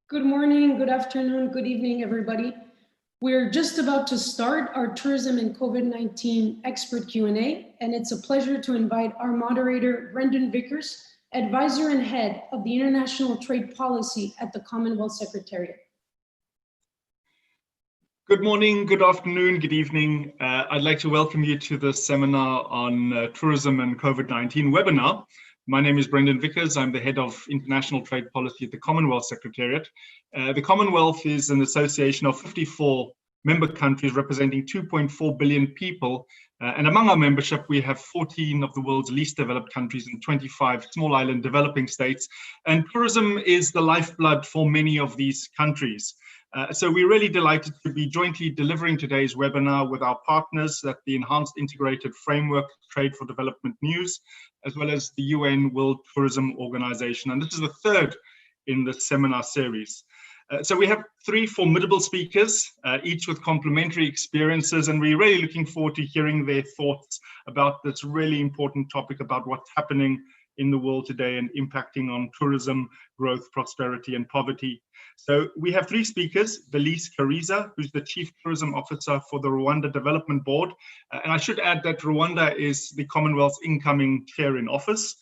Good morning, good afternoon, good evening, everybody. We're just about to start our tourism and COVID-19 expert Q&A, and it's a pleasure to invite our moderator, Brendan Vickers, advisor and head of the International Trade Policy at the Commonwealth Secretariat. Good morning, good afternoon, good evening. I'd like to welcome you to the seminar on tourism and COVID-19 webinar. My name is Brendan Vickers. I'm the head of International Trade Policy at the Commonwealth Secretariat. The Commonwealth is an association of 54 member countries representing 2.4 billion people. And among our membership, we have 14 of the world's least developed countries and 25 small island developing states. And tourism is the lifeblood for many of these countries. So we're really delighted to be jointly delivering today's webinar with our partners at the Enhanced Integrated Framework Trade for Development News, as well as the UN World Tourism Organization. And this is the third in the seminar series. So we have three formidable speakers, each with complementary experiences, and we're really looking forward to hearing their thoughts about this really important topic about what's happening in the world today and impacting on tourism, growth, prosperity, and poverty. So we have three speakers: Belise Kariza, who's the Chief Tourism Officer for the Rwanda Development Board. And I should add that Rwanda is the Commonwealth's incoming chair in office.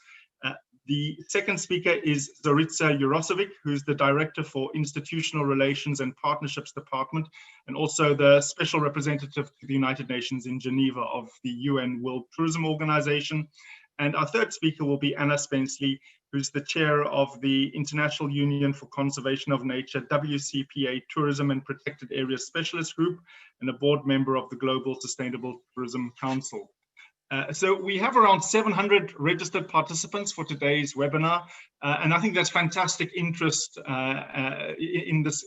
The second speaker is Zoritsa Urosevic, who's the Director for Institutional Relations and Partnerships Department, and also the Special Representative to the United Nations in Geneva of the UN World Tourism Organization. And our third speaker will be Anna Spenceley, who's the chair of the International Union for Conservation of Nature, WCPA Tourism and Protected Areas Specialist Group, and a board member of the Global Sustainable Tourism Council. So we have around 700 registered participants for today's webinar, and I think that's fantastic interest in this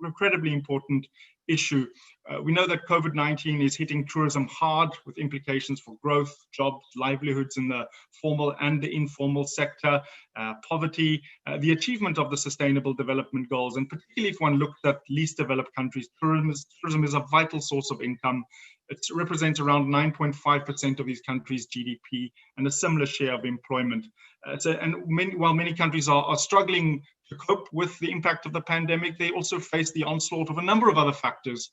incredibly important issue. We know that COVID-19 is hitting tourism hard with implications for growth, jobs, livelihoods in the formal and the informal sector, poverty, the achievement of the Sustainable Development Goals, and particularly if one looks at least developed countries, tourism is a vital source of income. It represents around 9.5% of these countries' GDP and a similar share of employment. While many countries are struggling to cope with the impact of the pandemic, they also face the onslaught of a number of other factors,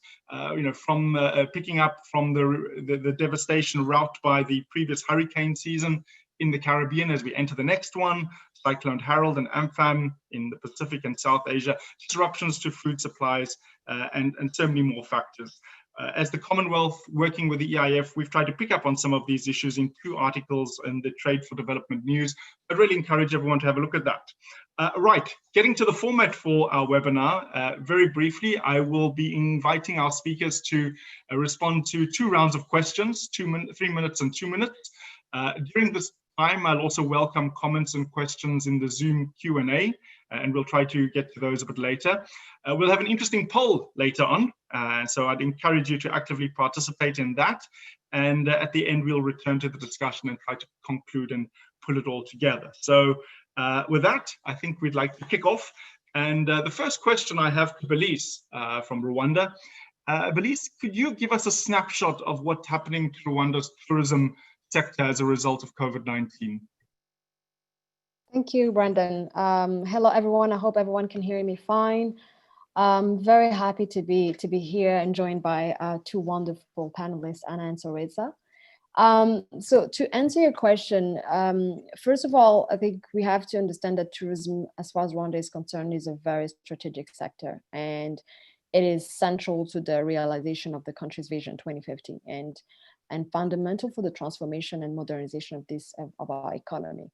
from picking up from the devastation wrought by the previous hurricane season in the Caribbean as we enter the next one, Cyclone Harold and Amphan in the Pacific and South Asia, disruptions to food supplies, and so many more factors. As the Commonwealth, working with the EIF, we've tried to pick up on some of these issues in 2 articles in the Trade for Development News. I really encourage everyone to have a look at that. Right, getting to the format for our webinar, very briefly, I will be inviting our speakers to respond to 2 rounds of questions, 3 minutes and 2 minutes. During this time, I'll also welcome comments and questions in the Zoom Q&A, and we'll try to get to those a bit later. We'll have an interesting poll later on, so I'd encourage you to actively participate in that. And at the end, we'll return to the discussion and try to conclude and pull it all together. So with that, I think we'd like to kick off. And the first question I have to Belise from Rwanda. Belise, could you give us a snapshot of what's happening to Rwanda's tourism sector as a result of COVID-19? Thank you, Brendan. Hello, everyone. I hope everyone can hear me fine. I'm very happy to be here and joined by 2 wonderful panelists, Anna and Zoritsa. So to answer your question, first of all, I think we have to understand that tourism, as far as Rwanda is concerned, is a very strategic sector, and it is central to the realization of the country's Vision 2050 and fundamental for the transformation and modernization of our economy.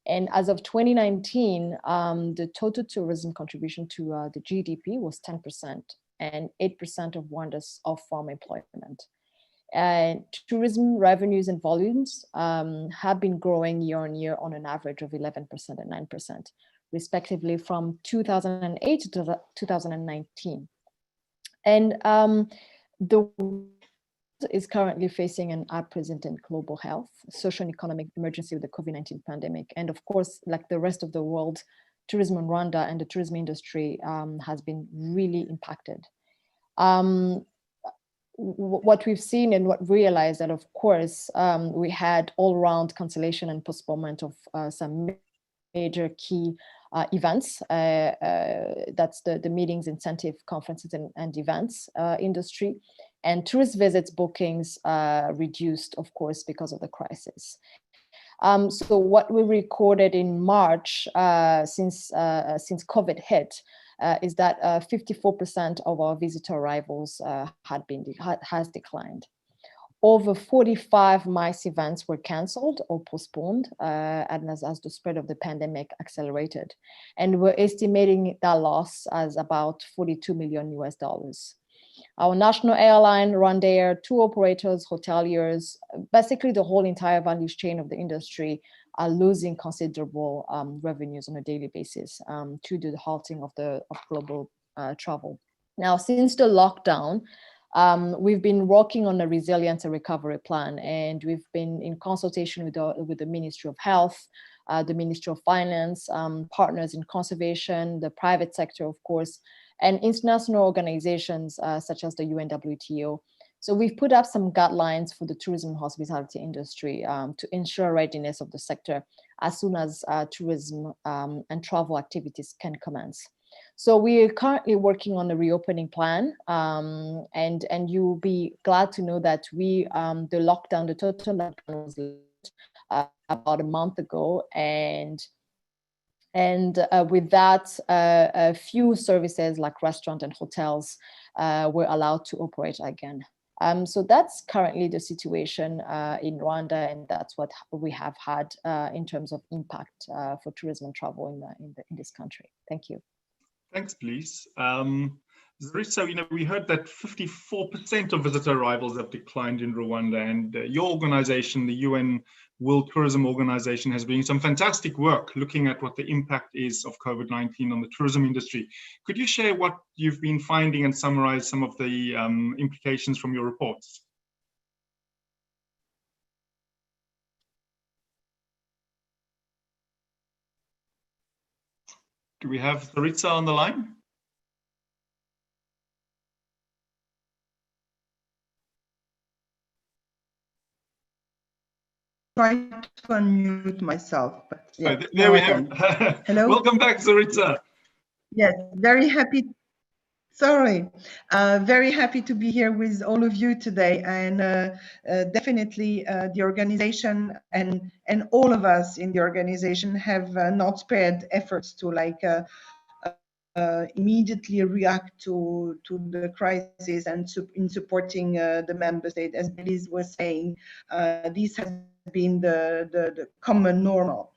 And as of 2019, the total tourism contribution to the GDP was 10% and 8% of Rwanda's off-farm employment. Tourism revenues and volumes have been growing year on year on an average of 11% and 9%, respectively, from 2008 to 2019. And the is currently facing an unprecedented global health, social and economic emergency with the COVID-19 pandemic. And of course, like the rest of the world, tourism in Rwanda and the tourism industry has been really impacted. What we've seen and what we realized that, of course, we had all-round cancellation and postponement of some major key events. That's the meetings, incentive, conferences, and events industry. And tourist visits bookings reduced, of course, because of the crisis. So what we recorded in March since COVID hit is that 54% of our visitor arrivals has declined. Over 45 MICE events were cancelled or postponed, and as the spread of the pandemic accelerated. And we're estimating that loss as about $42 million US. Our national airline, Rwanda, tour operators, hoteliers, basically the whole entire value chain of the industry are losing considerable revenues on a daily basis due to the halting of global travel. Now, since the lockdown, we've been working on a resilience and recovery plan, and we've been in consultation with the Ministry of Health, the Ministry of Finance, partners in conservation, the private sector, of course, and international organizations such as the UNWTO. So we've put up some guidelines for the tourism and hospitality industry to ensure readiness of the sector as soon as tourism and travel activities can commence. So we are currently working on a reopening plan, and you'll be glad to know that the total lockdown was about a month ago, and with that, a few services like restaurants and hotels were allowed to operate again. So that's currently the situation in Rwanda, and that's what we have had in terms of impact for tourism and travel in this country. Thank you. Thanks, Belise. Zoritsa, we heard that 54% of visitor arrivals have declined in Rwanda, and your organization, the UN World Tourism Organization, has been doing some fantastic work looking at what the impact is of COVID-19 on the tourism industry. Could you share what you've been finding and summarize some of the implications from your reports? Do we have Zoritsa on the line? Try to unmute myself, but yeah. Oh, there we have. Hello. Welcome back, Zoritsa. Yes, very happy. Sorry, very happy to be here with all of you today, and definitely the organization and all of us in the organization have not spared efforts to immediately react to the crisis and in supporting the member state. As Belise was saying, this has been the common normal.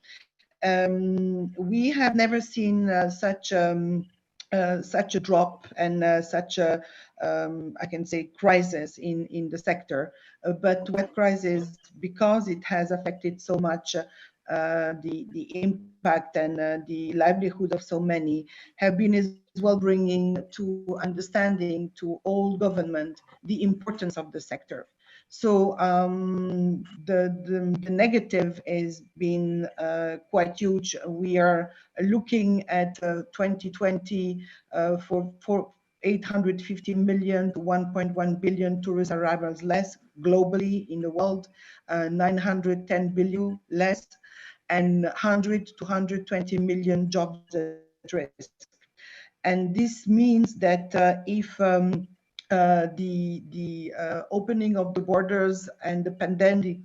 We have never seen such a drop and such a I can say crisis in the sector, but what crisis, because it has affected so much the impact and the livelihood of so many, have been as well bringing to understanding to all government the importance of the sector. So the negative has been quite huge. We are looking at 2020 for 850 million to 1.1 billion tourist arrivals less globally in the world, 910 billion less, and 100 to 120 million jobs at risk. And this means that if the opening of the borders and the pandemic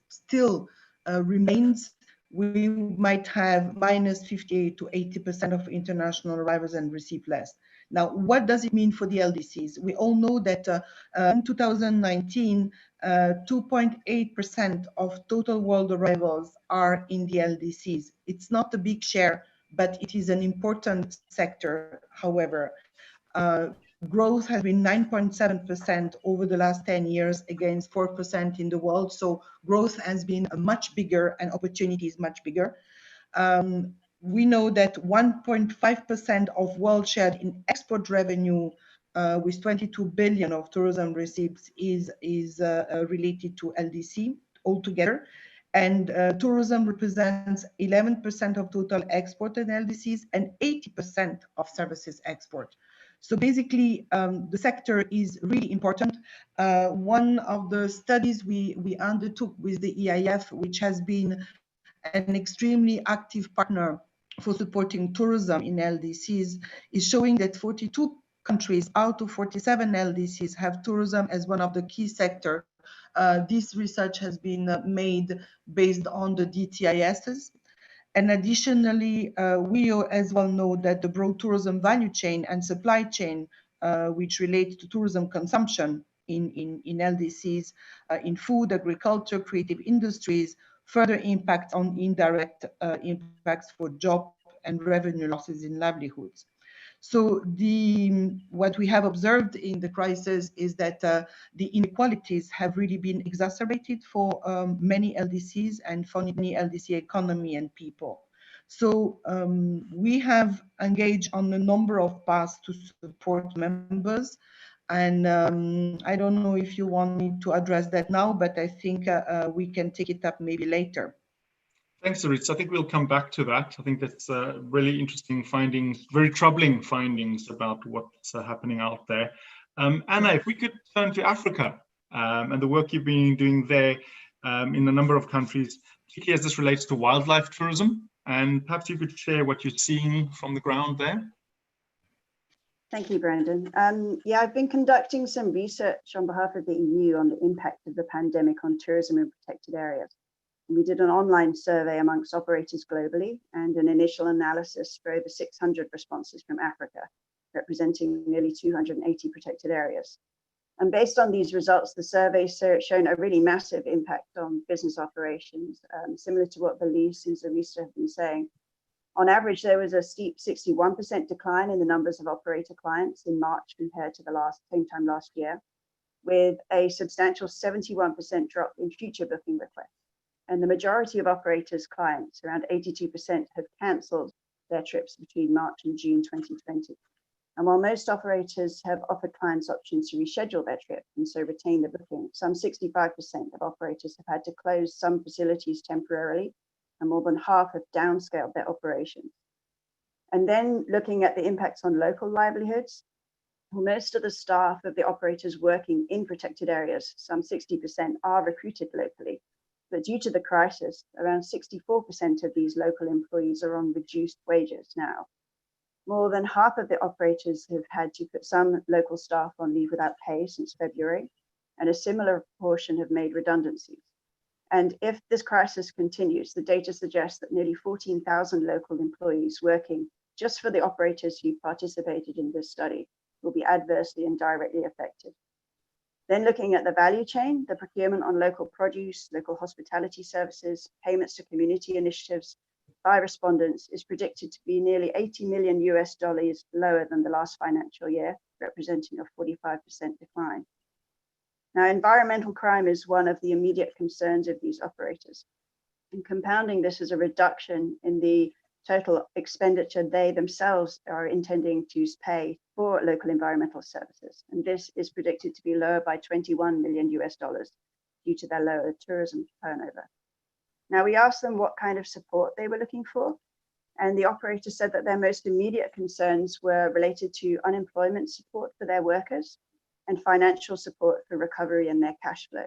still remains, we might have minus 58 to 80% of international arrivals and receive less. Now, what does it mean for the LDCs? We all know that in 2019, 2.8% of total world arrivals are in the LDCs. It's not a big share, but it is an important sector. However, growth has been 9.7% over the last 10 years against 4% in the world. So growth has been much bigger and opportunity is much bigger. We know that 1.5% of world share in export revenue with 22 billion of tourism receipts is related to LDC altogether. And tourism represents 11% of total export in LDCs and 80% of services export. So basically, the sector is really important. One of the studies we undertook with the EIF, which has been an extremely active partner for supporting tourism in LDCs is showing that 42 countries out of 47 LDCs have tourism as one of the key sectors. This research has been made based on the DTISs. And additionally, we as well know that the broad tourism value chain and supply chain, which relates to tourism consumption in LDCs, in food, agriculture, creative industries, further impact on indirect impacts for job and revenue losses in livelihoods. So what we have observed in the crisis is that the inequalities have really been exacerbated for many LDCs and for many LDC economy and people. So we have engaged on a number of paths to support members. And I don't know if you want me to address that now, but I think we can take it up maybe later. Thanks, Zoritsa. I think we'll come back to that. I think that's really interesting findings, very troubling findings about what's happening out there. Anna, if we could turn to Africa and the work you've been doing there in a number of countries, particularly as this relates to wildlife tourism, and perhaps you could share what you're seeing from the ground there. Thank you, Brendan. Yeah, I've been conducting some research on behalf of the EU on the impact of the pandemic on tourism in protected areas. We did an online survey amongst operators globally and an initial analysis for over 600 responses from Africa, representing nearly 280 protected areas. And based on these results, the survey shown a really massive impact on business operations, similar to what Belise and Zoritsa have been saying. On average, there was a steep 61% decline in the numbers of operator clients in March compared to the same time last year, with a substantial 71% drop in future booking requests. And the majority of operators' clients, around 82%, have cancelled their trips between March and June 2020. And while most operators have offered clients options to reschedule their trip and so retain the booking, some 65% of operators have had to close some facilities temporarily, and more than half have downscaled their operations. And then looking at the impacts on local livelihoods, most of the staff of the operators working in protected areas, some 60%, are recruited locally. But due to the crisis, around 64% of these local employees are on reduced wages now. More than half of the operators have had to put some local staff on leave without pay since February, and a similar proportion have made redundancies. And if this crisis continues, the data suggests that nearly 14,000 local employees working just for the operators who participated in this study will be adversely and directly affected. Then looking at the value chain, the procurement on local produce, local hospitality services, payments to community initiatives by respondents is predicted to be nearly $80 million lower than the last financial year, representing a 45% decline. Now, environmental crime is one of the immediate concerns of these operators. And compounding this is a reduction in the total expenditure they themselves are intending to pay for local environmental services. And this is predicted to be lower by $21 million due to their lower tourism turnover. Now, we asked them what kind of support they were looking for. And the operator said that their most immediate concerns were related to unemployment support for their workers and financial support for recovery in their cash flow.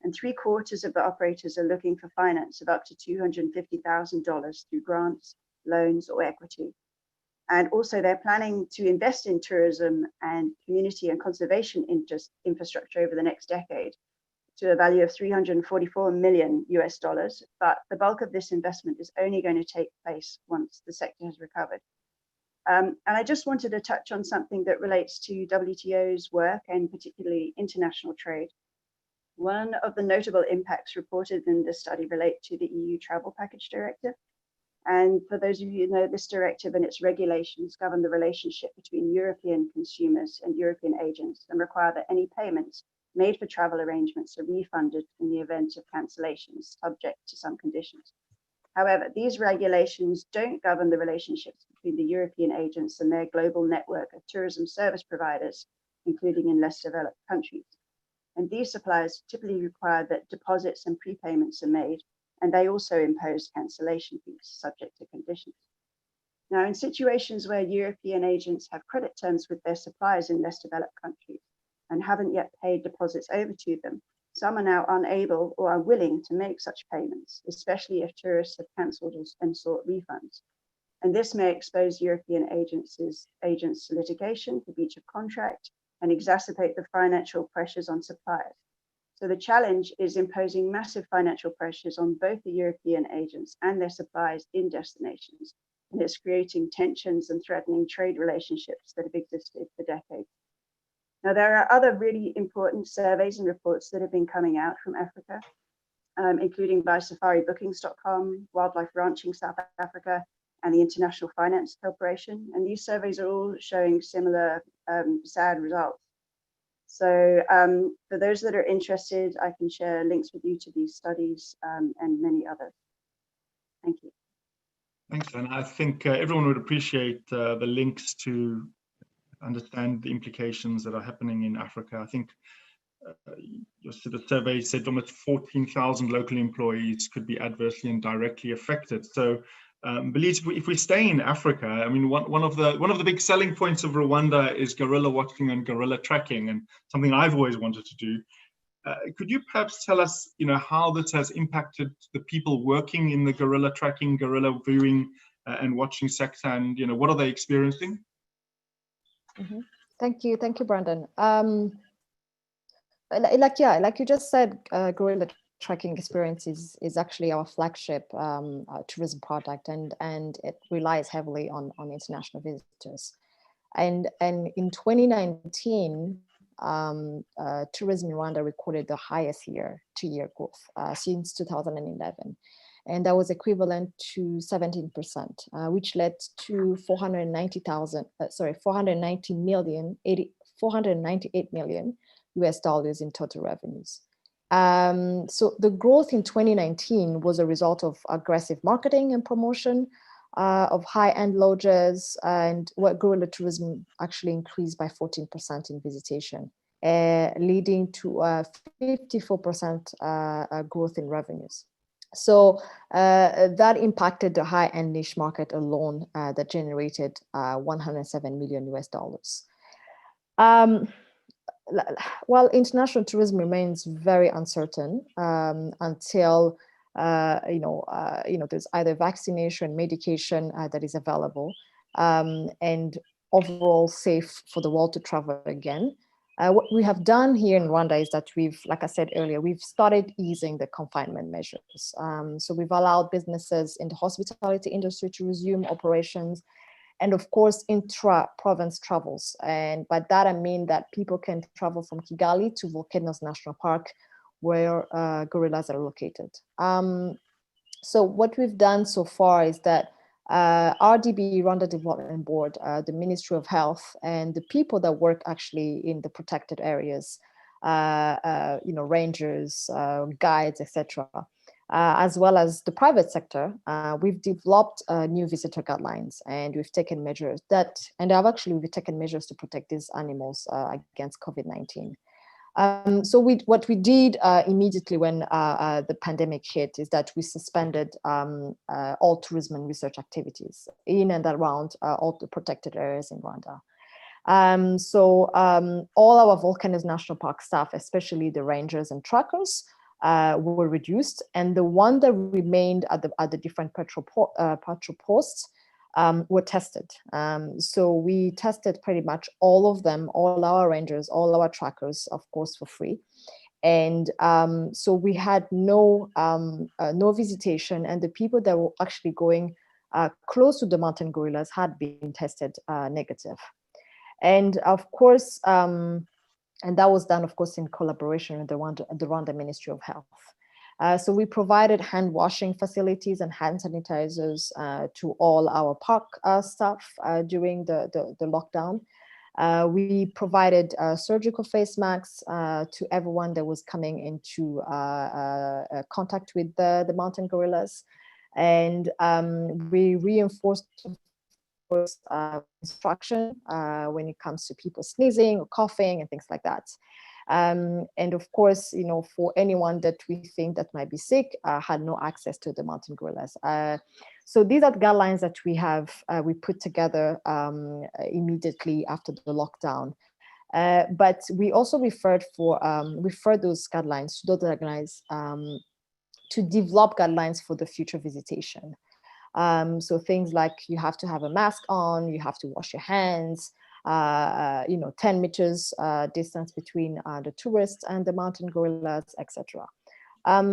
And 3/4 of the operators are looking for finance of up to $250,000 through grants, loans, or equity. And also they're planning to invest in tourism and community and conservation infrastructure over the next decade to a value of $344 million, but the bulk of this investment is only going to take place once the sector has recovered. And I just wanted to touch on something that relates to WTO's work and particularly international trade. One of the notable impacts reported in this study relate to the EU Travel Package Directive. And for those of you who know, this directive and its regulations govern the relationship between European consumers and European agents and require that any payments made for travel arrangements are refunded in the event of cancellations, subject to some conditions. However, these regulations don't govern the relationships between the European agents and their global network of tourism service providers, including in less developed countries. And these suppliers typically require that deposits and prepayments are made, and they also impose cancellation fees subject to conditions. Now, in situations where European agents have credit terms with their suppliers in less developed countries and haven't yet paid deposits over to them, some are now unable or unwilling to make such payments, especially if tourists have cancelled and sought refunds. And this may expose European agents to litigation for breach of contract and exacerbate the financial pressures on suppliers. So the challenge is imposing massive financial pressures on both the European agents and their suppliers in destinations. And it's creating tensions and threatening trade relationships that have existed for decades. Now, there are other really important surveys and reports that have been coming out from Africa, including by SafariBookings.com, Wildlife Ranching South Africa, and the International Finance Corporation. And these surveys are all showing similar sad results. So for those that are interested, I can share links with you to these studies and many others. Thank you. Thanks, and I think everyone would appreciate the links to understand the implications that are happening in Africa. I think your sort of survey said almost 14,000 local employees could be adversely and directly affected. So, Belise, if we stay in Africa, I mean, one of the big selling points of Rwanda is guerrilla watching and guerrilla tracking, and something I've always wanted to do. Could you perhaps tell us, how this has impacted the people working in the guerrilla tracking, guerrilla viewing, and watching sector, and what are they experiencing? Mm-hmm. Thank you, Brandon. Like you just said, guerrilla tracking experience is actually our flagship tourism product, and it relies heavily on international visitors. And in 2019, tourism in Rwanda recorded the highest year-to-year growth since 2011. And that was equivalent to 17%, which led to 498 million US dollars in total revenues. So the growth in 2019 was a result of aggressive marketing and promotion of high-end lodges, and what guerrilla tourism actually increased by 14% in visitation, leading to a 54% growth in revenues. So that impacted the high-end niche market alone that generated 107 million US dollars. While international tourism remains very uncertain until there's either vaccination, medication that is available, and overall safe for the world to travel again. What we have done here in Rwanda is that like I said earlier, we've started easing the confinement measures. So we've allowed businesses in the hospitality industry to resume operations, and of course, intra-province travels. And by that, I mean that people can travel from Kigali to Volcanoes National Park, where gorillas are located. So what we've done so far is that RDB, Rwanda Development Board, the Ministry of Health, and the people that work actually in the protected areas, rangers, guides, etc., as well as the private sector, we've developed new visitor guidelines, and we've taken measures we've taken measures to protect these animals against COVID-19. So what we did immediately when the pandemic hit is that we suspended all tourism and research activities in and around all the protected areas in Rwanda. All our Volcanoes National Park staff, especially the rangers and trackers, were reduced, and the one that remained at the different patrol posts were tested. So we tested pretty much all of them, all our rangers, all our trackers, of course, for free. And so we had no visitation, and the people that were actually going close to the mountain gorillas had been tested negative. And of course, and that was done, of course, in collaboration with the Rwanda Ministry of Health. So we provided hand washing facilities and hand sanitizers to all our park staff during the lockdown. We provided surgical face masks to everyone that was coming into contact with the mountain gorillas. And we reinforced instruction when it comes to people sneezing or coughing and things like that. And of course, for anyone that we think that might be sick, had no access to the mountain gorillas. So these are the guidelines that we put together immediately after the lockdown. But we also referred those guidelines to those guidelines to develop guidelines for the future visitation. So things like you have to have a mask on, you have to wash your hands, 10 meters distance between the tourists and the mountain gorillas, etc.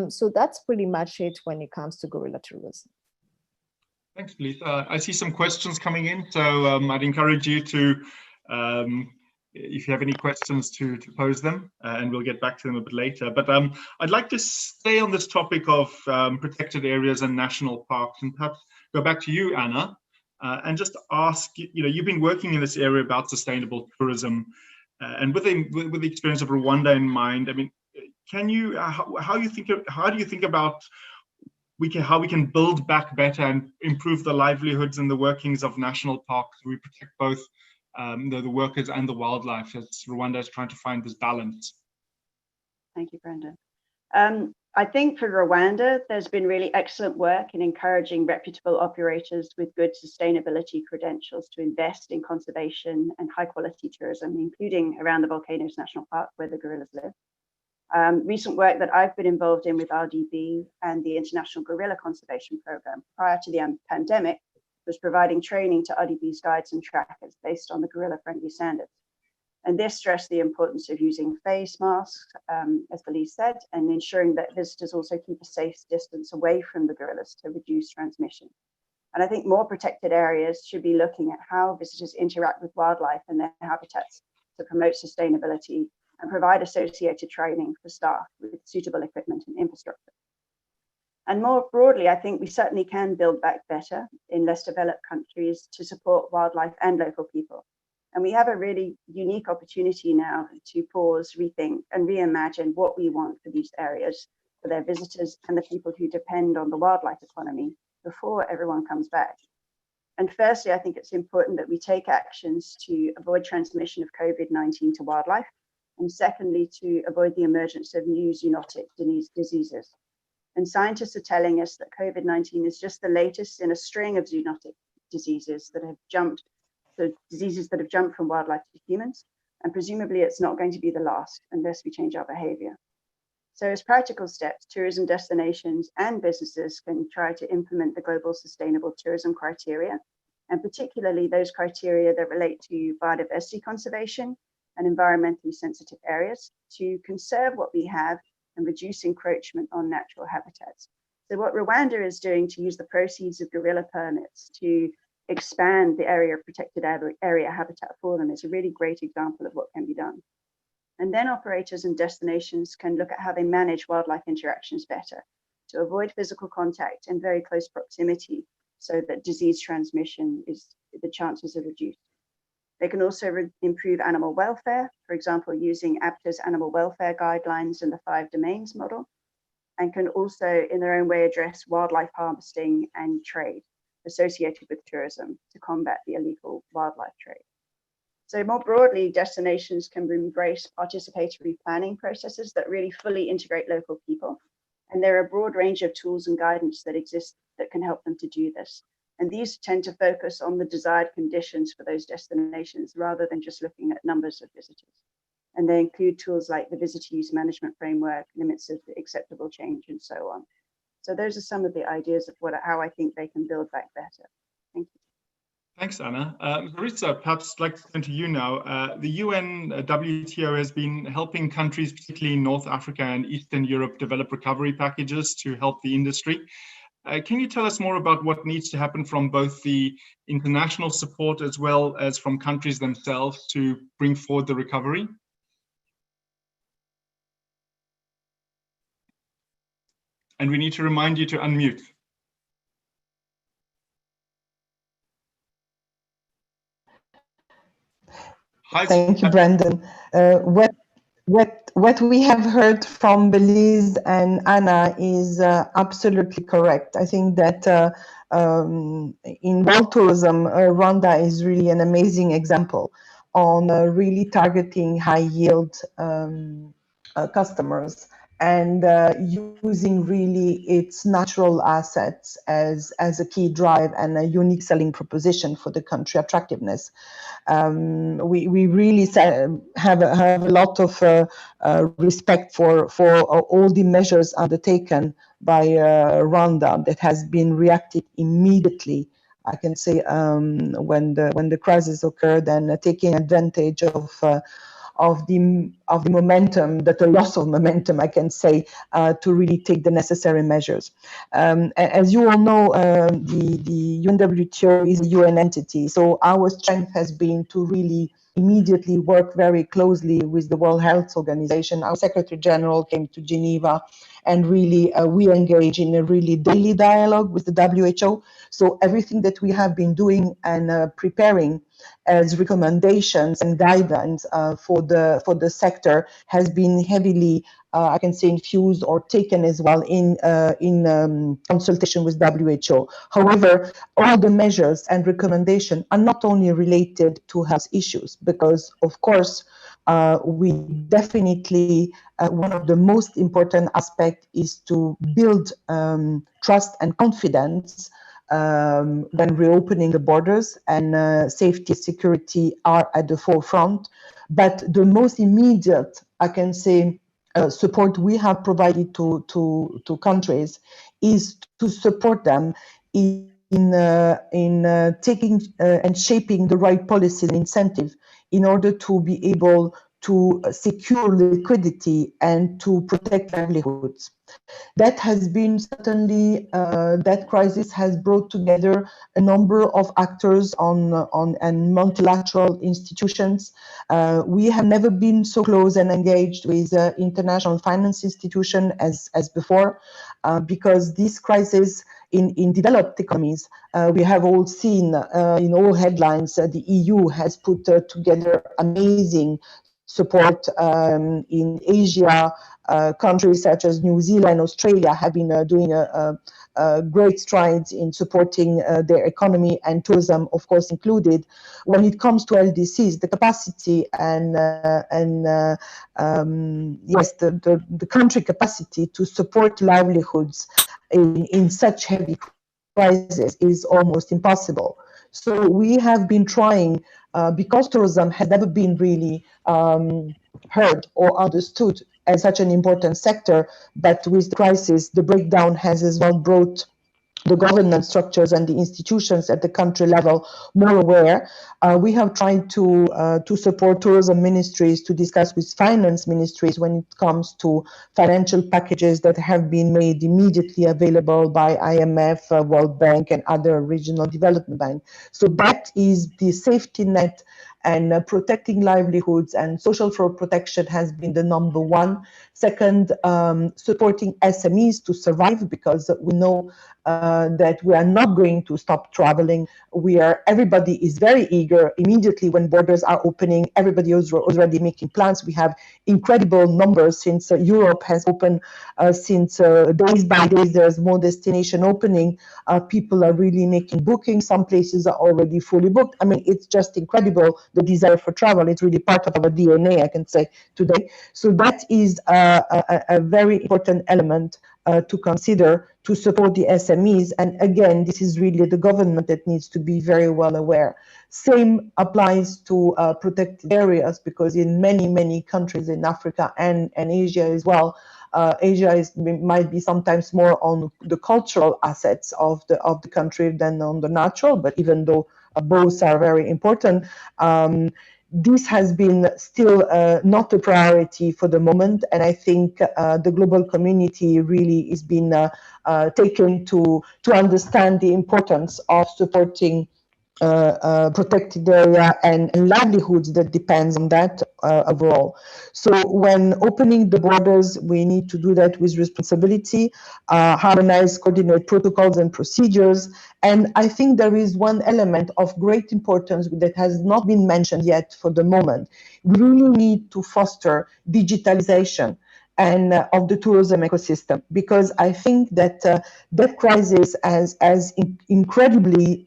So that's pretty much it when it comes to gorilla tourism. Thanks, Belise. I see some questions coming in, so I'd encourage you to, if you have any questions, to pose them, and we'll get back to them a bit later. But I'd like to stay on this topic of protected areas and national parks, and perhaps go back to you, Anna, and just ask, you've been working in this area about sustainable tourism, and with the experience of Rwanda in mind, I mean, can you, how do you think about how we can build back better and improve the livelihoods and the workings of national parks? We protect both the workers and the wildlife, as Rwanda is trying to find this balance. Thank you, Brendan. I think for Rwanda, there's been really excellent work in encouraging reputable operators with good sustainability credentials to invest in conservation and high quality tourism, including around the Volcanoes National Park where the gorillas live. Recent work that I've been involved in with RDB and the International Gorilla Conservation Program prior to the pandemic was providing training to RDB's guides and trackers based on the gorilla-friendly standards. And this stressed the importance of using face masks, as Belise said, and ensuring that visitors also keep a safe distance away from the gorillas to reduce transmission. And I think more protected areas should be looking at how visitors interact with wildlife and their habitats to promote sustainability and provide associated training for staff with suitable equipment and infrastructure. And more broadly, I think we certainly can build back better in less developed countries to support wildlife and local people. And we have a really unique opportunity now to pause, rethink, and reimagine what we want for these areas, for their visitors and the people who depend on the wildlife economy before everyone comes back. And firstly, I think it's important that we take actions to avoid transmission of COVID-19 to wildlife. And secondly, to avoid the emergence of new zoonotic diseases. And scientists are telling us that COVID-19 is just the latest in a string of zoonotic diseases that have jumped from wildlife to humans. And presumably it's not going to be the last unless we change our behavior. So as practical steps, tourism destinations and businesses can try to implement the global sustainable tourism criteria, and particularly those criteria that relate to biodiversity conservation and environmentally sensitive areas to conserve what we have and reduce encroachment on natural habitats. So what Rwanda is doing to use the proceeds of gorilla permits to expand the area of protected area habitat for them is a really great example of what can be done. And then operators and destinations can look at how they manage wildlife interactions better to avoid physical contact in very close proximity so that disease transmission the chances are reduced. They can also improve animal welfare, for example, using APTA's animal welfare guidelines and the 5 domains model, and can also in their own way address wildlife harvesting and trade associated with tourism to combat the illegal wildlife trade. So more broadly, destinations can embrace participatory planning processes that really fully integrate local people. And there are a broad range of tools and guidance that exist that can help them to do this. And these tend to focus on the desired conditions for those destinations rather than just looking at numbers of visitors. And they include tools like the visitor use management framework, limits of acceptable change, and so on. So those are some of the ideas of how I think they can build back better. Thank you. Thanks, Anna. Zoritsa, perhaps I'd like to turn to you now. The UNWTO has been helping countries, particularly in North Africa and Eastern Europe, develop recovery packages to help the industry. Can you tell us more about what needs to happen from both the international support as well as from countries themselves to bring forward the recovery? And we need to remind you to unmute. Hi. Thank you, Brendan. What we have heard from Belise and Anna is absolutely correct. I think that in world tourism, Rwanda is really an amazing example on really targeting high yield customers and using really its natural assets as a key drive and a unique selling proposition for the country attractiveness. We really have a lot of respect for all the measures undertaken Rwanda that has been reacted immediately, I can say, when the crisis occurred, and taking advantage of the momentum, that the loss of momentum, I can say, to really take the necessary measures. As you all know, the UNWTO is a UN entity, so our strength has been to really immediately work very closely with the World Health Organization. Our Secretary General came to Geneva, and really we engage in a really daily dialogue with the WHO. So everything that we have been doing and preparing as recommendations and guidelines for the sector has been heavily, I can say, infused or taken as well in consultation with WHO. However, all the measures and recommendations are not only related to health issues, because of course we definitely one of the most important aspects is to build trust and confidence when reopening the borders, and safety and security are at the forefront. But the most immediate, I can say, support we have provided to countries is to support them in taking and shaping the right policies and incentive in order to be able to secure liquidity and to protect livelihoods. That has been certainly, that crisis has brought together a number of actors and multilateral institutions. We have never been so close and engaged with international finance institution as before, because this crisis in developed economies, we have all seen in all headlines, the EU has put together amazing support in Asia. Countries such as New Zealand, Australia have been doing great strides in supporting their economy, and tourism, of course, included. When it comes to LDCs, the capacity and yes, the country capacity to support livelihoods in such heavy crisis is almost impossible. So we have been trying, because tourism has never been really heard or understood as such an important sector, but with the crisis, the breakdown has as well brought the governance structures and the institutions at the country level more aware. We have tried to support tourism ministries, to discuss with finance ministries when it comes to financial packages that have been made immediately available by IMF, World Bank, and other regional development banks. So that is the safety net, and protecting livelihoods and social fraud protection has been the number one. Second, supporting SMEs to survive, because we know that we are not going to stop traveling. Everybody is very eager immediately when borders are opening. Everybody is already making plans. We have incredible numbers since Europe has opened. Since days by days, there's more destination opening. People are really making bookings. Some places are already fully booked. I mean, it's just incredible, the desire for travel. It's really part of our DNA, I can say, today. So that is a very important element to consider to support the SMEs. And again, this is really the government that needs to be very well aware. Same applies to protected areas, because in many countries in Africa and Asia as well, Asia might be sometimes more on the cultural assets of the country than on the natural, but even though both are very important, this has been still not a priority for the moment, and I think the global community really is being taken to understand the importance of supporting protected area and livelihoods that depends on that overall. So when opening the borders, we need to do that with responsibility, harmonize, coordinate protocols and procedures. And I think there is one element of great importance that has not been mentioned yet for the moment. We really need to foster digitalization and of the tourism ecosystem, because I think that that crisis has incredibly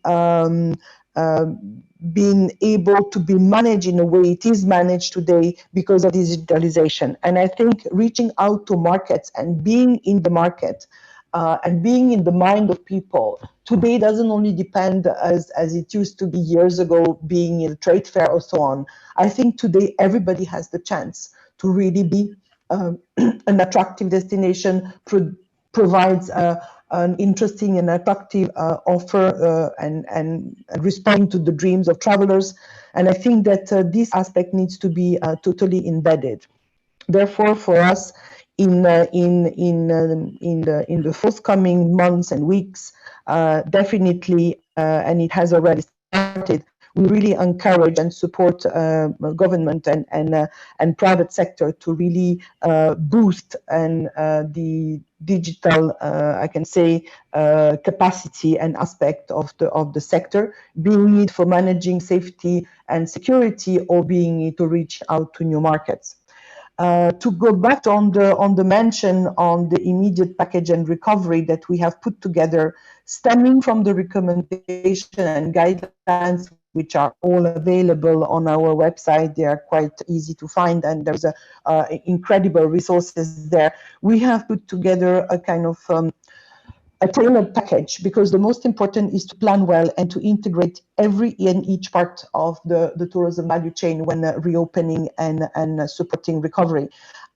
being able to be managed in a way it is managed today because of digitalization. And I think reaching out to markets and being in the market and being in the mind of people today doesn't only depend as it used to be years ago, being in a trade fair or so on. I think today everybody has the chance to really be an attractive destination, provides an interesting and attractive offer and responding to the dreams of travelers. And I think that this aspect needs to be totally embedded. Therefore, for us, in the forthcoming months and weeks, definitely, and it has already started, we really encourage and support government and private sector to really boost and the digital, I can say, capacity and aspect of the sector, being it for managing safety and security or being it to reach out to new markets. To go back on the mention on the immediate package and recovery that we have put together, stemming from the recommendation and guidelines which are all available on our website. They are quite easy to find, and there's incredible resources there. We have put together a kind of a tailored package, because the most important is to plan well and to integrate every and each part of the tourism value chain when reopening and supporting recovery.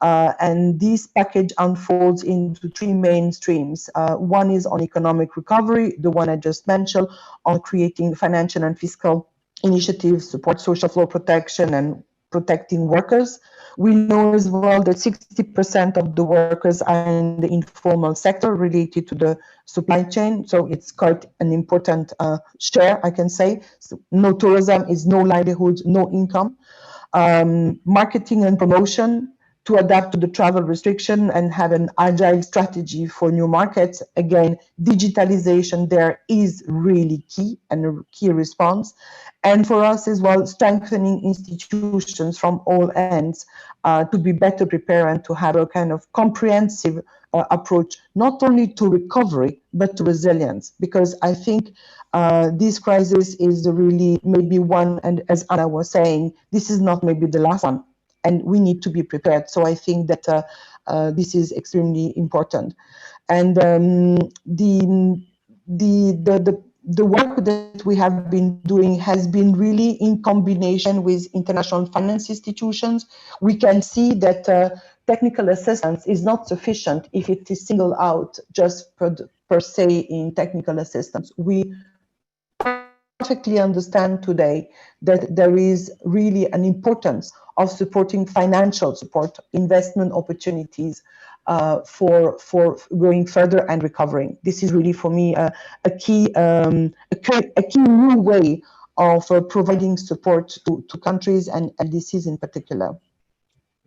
And this package unfolds into three main streams. One is on economic recovery, the one I just mentioned, on creating financial and fiscal initiatives, support social flow protection and protecting workers. We know as well that 60% of the workers are in the informal sector related to the supply chain. So it's quite an important share, I can say. So no tourism is no livelihood, no income. Marketing and promotion to adapt to the travel restriction and have an agile strategy for new markets. Again, digitalization there is really key and a key response. And for us as well, strengthening institutions from all ends to be better prepared and to have a kind of comprehensive approach, not only to recovery, but to resilience. Because I think this crisis is really maybe one, and as Anna was saying, this is not maybe the last one, and we need to be prepared. So I think that this is extremely important. And the work that we have been doing has been really in combination with international finance institutions. We can see that technical assistance is not sufficient if it is singled out just per se in technical assistance. We perfectly understand today that there is really an importance of supporting financial support, investment opportunities for going further and recovering. This is really for me a key new way of providing support to countries and LDCs in particular.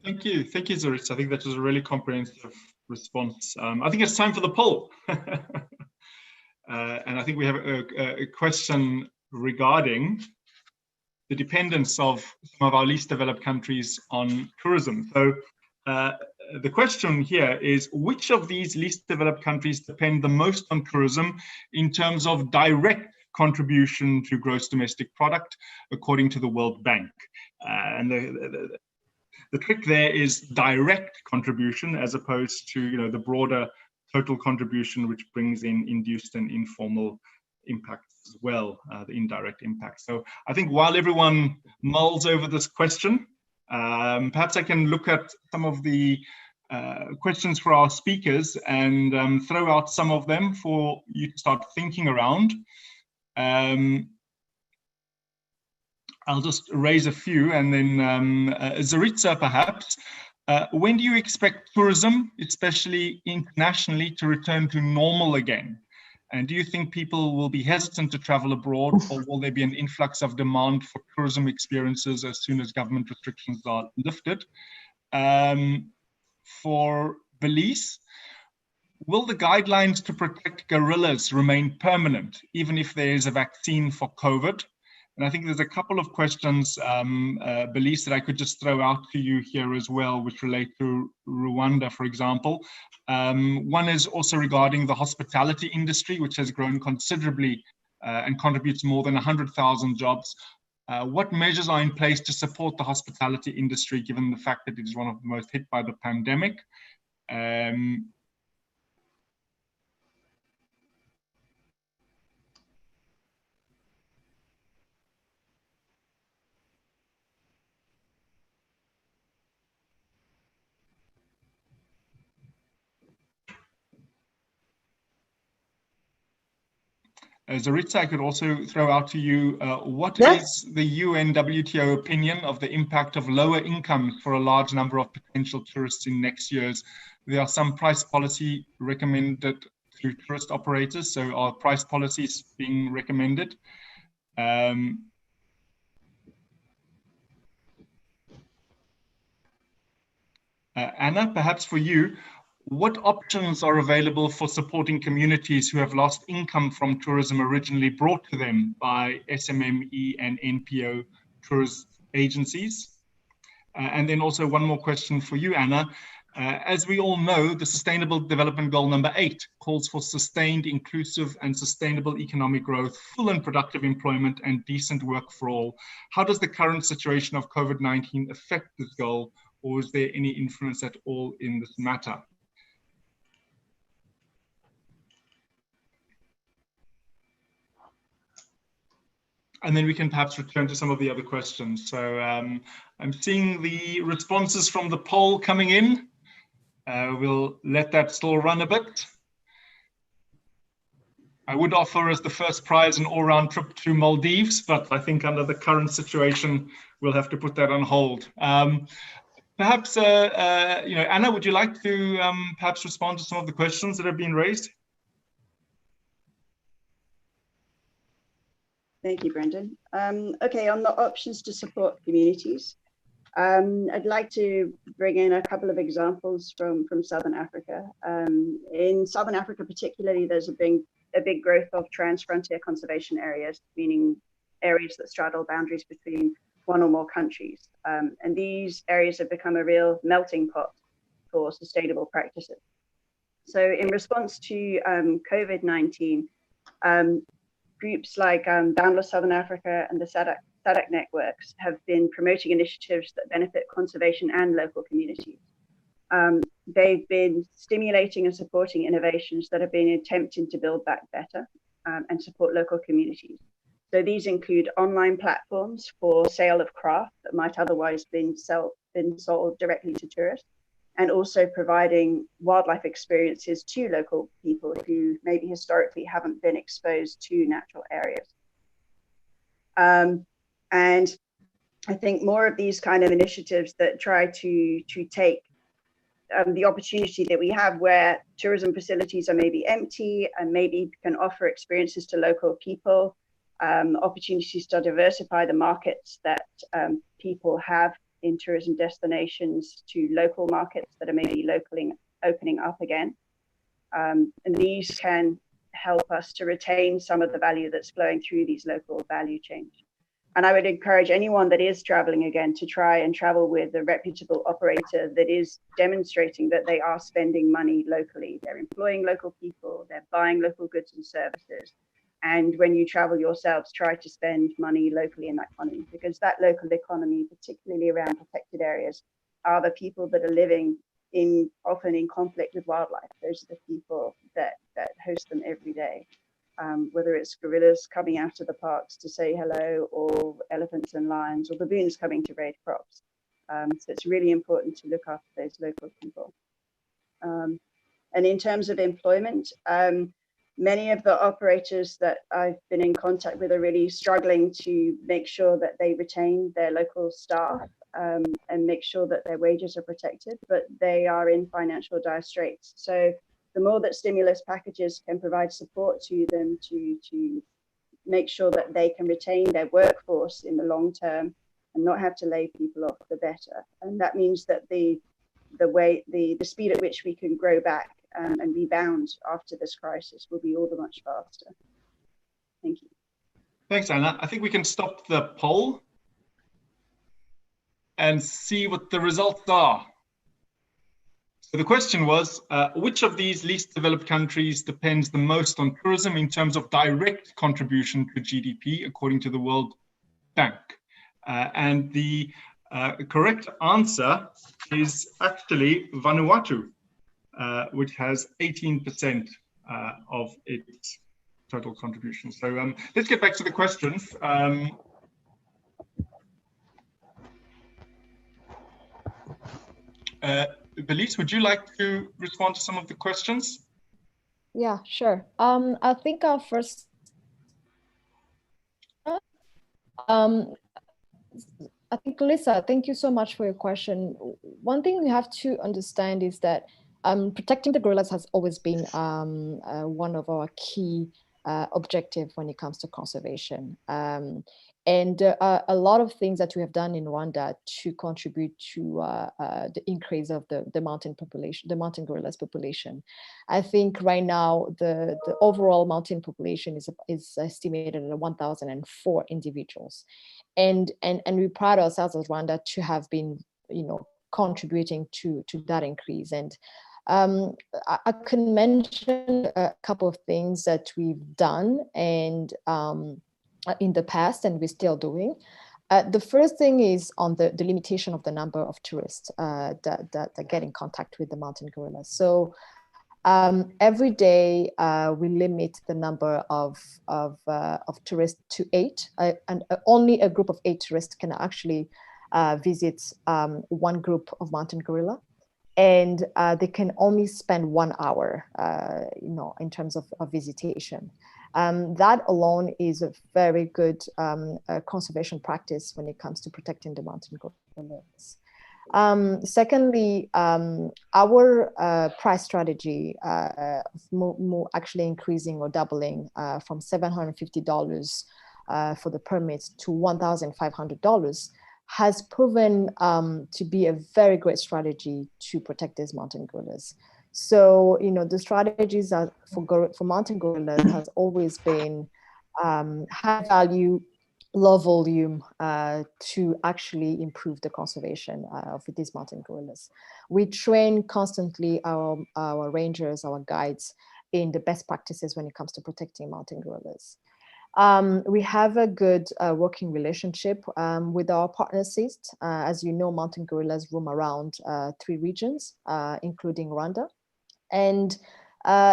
Thank you, Zoritsa. I think that was a really comprehensive response. I think it's time for the poll. And I think we have a question regarding the dependence of some of our least developed countries on tourism. So the question here is, which of these least developed countries depend the most on tourism in terms of direct contribution to gross domestic product, according to the World Bank? And the trick there is direct contribution as opposed to the broader total contribution, which brings in induced and informal impacts as well, the indirect impact. So I think while everyone mulls over this question, perhaps I can look at some of the questions for our speakers and throw out some of them for you to start thinking around. I'll just raise a few, and then Zoritsa, perhaps. When do you expect tourism, especially internationally, to return to normal again? And do you think people will be hesitant to travel abroad, or will there be an influx of demand for tourism experiences as soon as government restrictions are lifted? For Belise, will the guidelines to protect gorillas remain permanent, even if there is a vaccine for COVID? And I think there's a couple of questions, Belise, that I could just throw out to you here as well, which relate to Rwanda, for example. One is also regarding the hospitality industry, which has grown considerably and contributes more than 100,000 jobs. What measures are in place to support the hospitality industry, given the fact that it is one of the most hit by the pandemic? Zoritsa, I could also throw out to you, what Yes. is the UNWTO opinion of the impact of lower incomes for a large number of potential tourists in next year's? There are some price policy recommended through tourist operators, so are price policies being recommended? Anna, perhaps for you, what options are available for supporting communities who have lost income from tourism originally brought to them by SMME and NPO tourist agencies? And then also one more question for you, Anna. As we all know, the Sustainable Development Goal number 8 calls for sustained, inclusive and sustainable economic growth, full and productive employment and decent work for all. How does the current situation of COVID-19 affect this goal, or is there any influence at all in this matter? And then we can perhaps return to some of the other questions. So I'm seeing the responses from the poll coming in. We'll let that still run a bit. I would offer as the first prize an all-round trip to Maldives, but I think under the current situation, we'll have to put that on hold. Perhaps, Anna, would you like to perhaps respond to some of the questions that have been raised? Thank you, Brendan. Okay, on the options to support communities, I'd like to bring in a couple of examples from Southern Africa. In Southern Africa particularly, there's a big growth of trans-frontier conservation areas, meaning areas that straddle boundaries between one or more countries. And these areas have become a real melting pot for sustainable practices. So in response to COVID-19, groups like Boundless Southern Africa and the SADC networks have been promoting initiatives that benefit conservation and local communities. They've been stimulating and supporting innovations that have been attempting to build back better and support local communities. So these include online platforms for sale of craft that might otherwise been sold directly to tourists, and also providing wildlife experiences to local people who maybe historically haven't been exposed to natural areas. And I think more of these kind of initiatives that try to take the opportunity that we have where tourism facilities are maybe empty and maybe can offer experiences to local people, opportunities to diversify the markets that people have in tourism destinations to local markets that are maybe locally opening up again. And these can help us to retain some of the value that's flowing through these local value chains. And I would encourage anyone that is traveling again to try and travel with a reputable operator that is demonstrating that they are spending money locally. They're employing local people, they're buying local goods and services. And when you travel yourselves, try to spend money locally in that economy, because that local economy, particularly around protected areas, are the people that are living often in conflict with wildlife. Those are the people that host them every day. Whether it's gorillas coming out of the parks to say hello, or elephants and lions, or baboons coming to raid crops. So it's really important to look after those local people. And in terms of employment, many of the operators that I've been in contact with are really struggling to make sure that they retain their local staff and make sure that their wages are protected, but they are in financial dire straits. So the more that stimulus packages can provide support to them to make sure that they can retain their workforce in the long term and not have to lay people off, the better. And that means that the speed at which we can grow back and rebound after this crisis will be all the much faster. Thank you. Thanks, Anna. I think we can stop the poll and see what the results are. So the question was, which of these least developed countries depends the most on tourism in terms of direct contribution to GDP, according to the World Bank? And the correct answer is actually Vanuatu, which has 18% of its total contribution. So let's get back to the questions. Belise, would you like to respond to some of the questions? Yeah, sure. I think I'll first I think, Lisa, thank you so much for your question. One thing we have to understand is that protecting the gorillas has always been one of our key objectives when it comes to conservation. And a lot of things that we have done in Rwanda to contribute to the increase of the mountain population, the mountain gorillas population. I think right now the overall mountain population is estimated at 1,004 individuals. And we pride ourselves as Rwanda to have been, contributing to that increase. And I can mention a couple of things that we've done and in the past, and we're still doing. The first thing is on the limitation of the number of tourists that get in contact with the mountain gorillas. So every day we limit the number of tourists to 8, and only a group of 8 tourists can actually visit one group of mountain gorilla, and they can only spend 1 hour, in terms of visitation. That alone is a very good conservation practice when it comes to protecting the mountain gorillas. Secondly, our price strategy actually increasing or doubling from $750 for the permit to $1,500 has proven to be a very great strategy to protect these mountain gorillas. So, the strategies for mountain gorillas has always been high value, low volume to actually improve the conservation of these mountain gorillas. We train constantly our rangers, our guides in the best practices when it comes to protecting mountain gorillas. We have a good working relationship with our partners. As you know, mountain gorillas roam around 3 regions, including Rwanda. And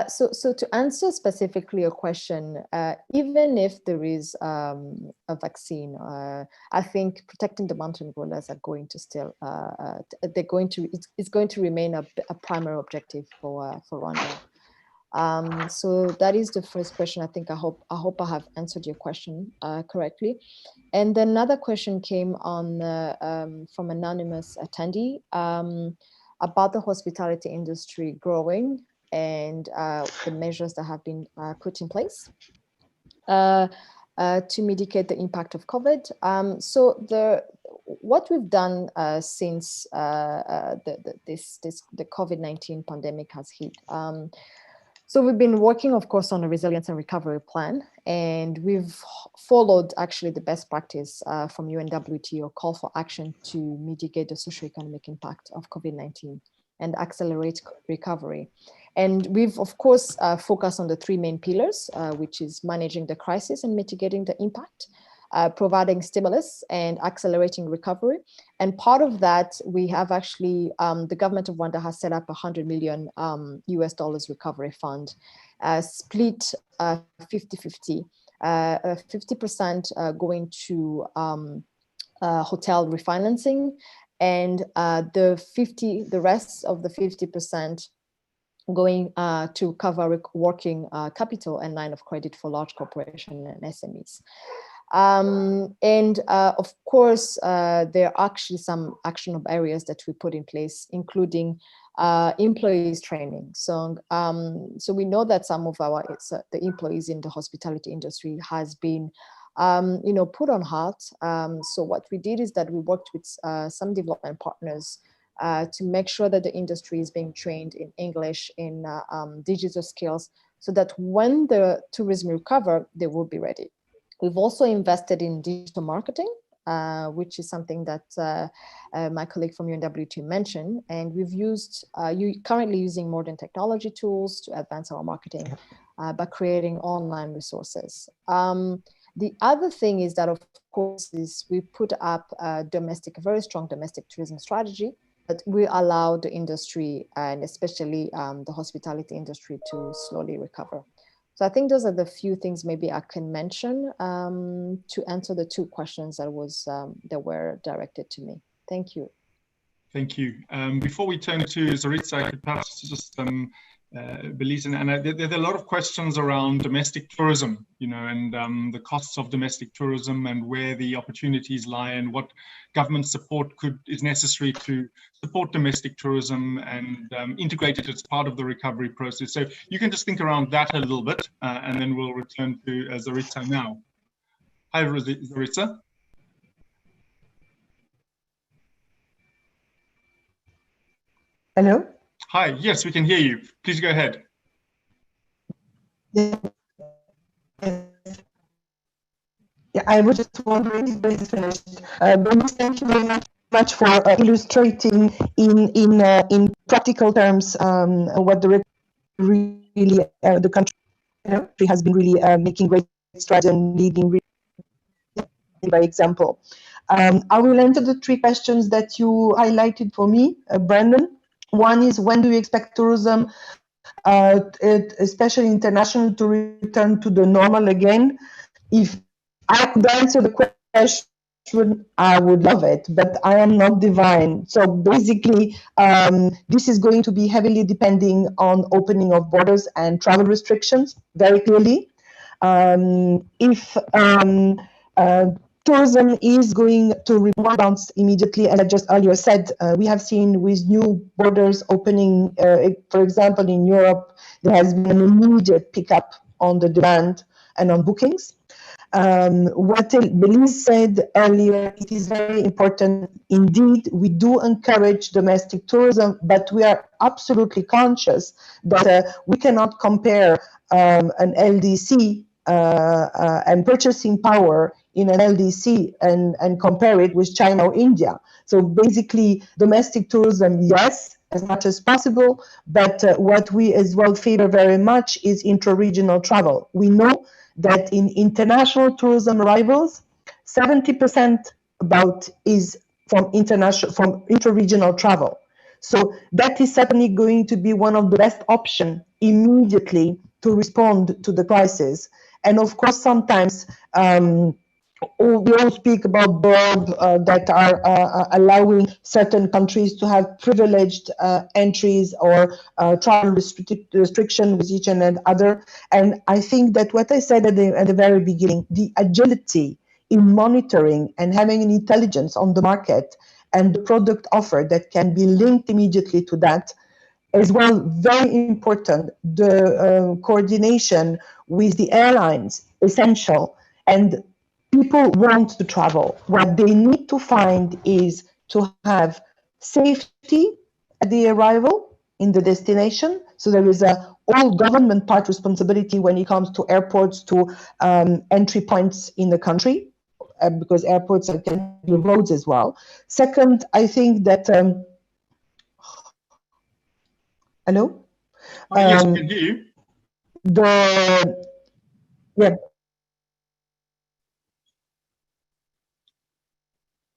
so to answer specifically your question, even if there is a vaccine, I think protecting the mountain gorillas are going to still, it's going to remain a primary objective for Rwanda. So that is the first question. I think I hope I have answered your question correctly. And then another question came on from anonymous attendee about the hospitality industry growing and the measures that have been put in place to mitigate the impact of COVID. So what we've done since the COVID-19 pandemic has hit. So we've been working, of course, on a resilience and recovery plan, and we've followed actually the best practice from UNWTO call for action to mitigate the socioeconomic impact of COVID-19 and accelerate recovery. And we've, of course, focused on the 3 main pillars, which is managing the crisis and mitigating the impact, providing stimulus and accelerating recovery. And part of that, we have actually, the government of Rwanda has set up $100 million US recovery fund, split 50-50, 50% going to hotel refinancing, and the rest of the 50% going to cover working capital and line of credit for large corporations and SMEs. Of course, there are actually some actionable areas that we put in place, including employees training. So we know that some of the employees in the hospitality industry has been, put on halt. So what we did is that we worked with some development partners to make sure that the industry is being trained in English, in digital skills, so that when the tourism recover, they will be ready. We've also invested in digital marketing, which is something that my colleague from UNWTO mentioned, and we've currently using modern technology tools to advance our marketing by creating online resources. The other thing is that, of course, we put up a very strong domestic tourism strategy that will allow the industry, and especially the hospitality industry, to slowly recover. So I think those are the few things maybe I can mention to answer the 2 questions that were directed to me. Thank you. Thank you. Before we turn to Zoritsa, I could perhaps just Belise and Anna, there are a lot of questions around domestic tourism, and the costs of domestic tourism and where the opportunities lie and what government support is necessary to support domestic tourism and integrate it as part of the recovery process. So you can just think around that a little bit, and then we'll return to Zoritsa now. Hi, Zoritsa. Hello? Hi, yes, we can hear you. Please go ahead. Yeah, I was just wondering if this is finished. Thank you very much for illustrating in practical terms what the country has been really making great strides and leading by example. I will answer the three questions that you highlighted for me, Brandon. One is, when do you expect tourism, especially international, to return to the normal again? If I could answer the question, I would love it, but I am not divine. So basically, this is going to be heavily depending on opening of borders and travel restrictions, very clearly. If tourism is going to rebound immediately, as I just earlier said, we have seen with new borders opening, for example, in Europe, there has been an immediate pickup on the demand and on bookings. What Belise said earlier, it is very important indeed. We do encourage domestic tourism, but we are absolutely conscious that we cannot compare an LDC and purchasing power in an LDC and compare it with China or India. So basically, domestic tourism, yes, as much as possible, but what we as well favor very much is intra-regional travel. We know that in international tourism arrivals, 70% about is from intra-regional travel. So that is certainly going to be one of the best options immediately to respond to the crisis. And of course, sometimes we all speak about boards that are allowing certain countries to have privileged entries or travel restriction with each and other. And I think that what I said at the very beginning, the agility in monitoring and having an intelligence on the market and the product offer that can be linked immediately to that, as well, very important, the coordination with the airlines, essential. And people want to travel. What they need to find is to have safety at the arrival in the destination. So there is a all government part responsibility when it comes to airports, to entry points in the country, because airports can be roads as well. Second, I think that hello? Yes, we can hear you.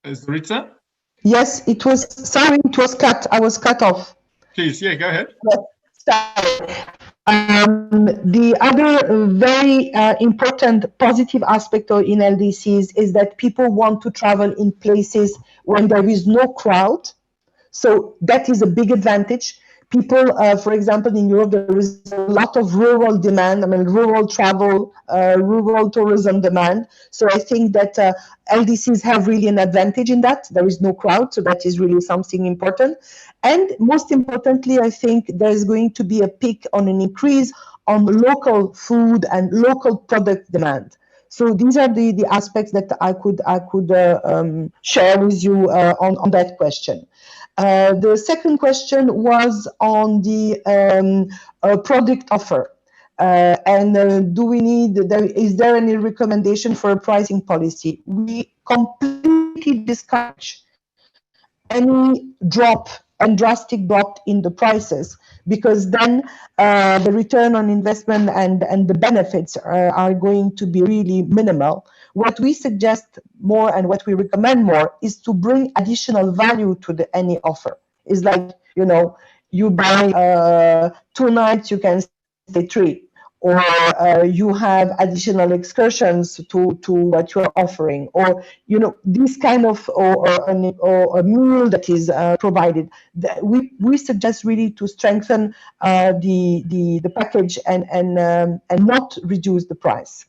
Zoritsa? Yes, it was, sorry, it was cut. I was cut off. Please, yeah, go ahead. The other very important positive aspect in LDCs is that people want to travel in places when there is no crowd. So that is a big advantage. People, for example, in Europe, there is a lot of rural demand, rural travel, rural tourism demand. So I think that LDCs have really an advantage in that. There is no crowd, so that is really something important. And most importantly, I think there's going to be a peak on an increase on local food and local product demand. So these are the aspects that I could share with you on that question. The second question was on the product offer. Is there any recommendation for a pricing policy? We completely discourage any drop and drastic drop in the prices, because then the return on investment and the benefits are going to be really minimal. What we suggest more and what we recommend more is to bring additional value to any offer. It's like, you buy 2 nights, you can stay 3. or you have additional excursions to what you're offering, or this kind of or a meal that is provided. We suggest really to strengthen the package and not reduce the price.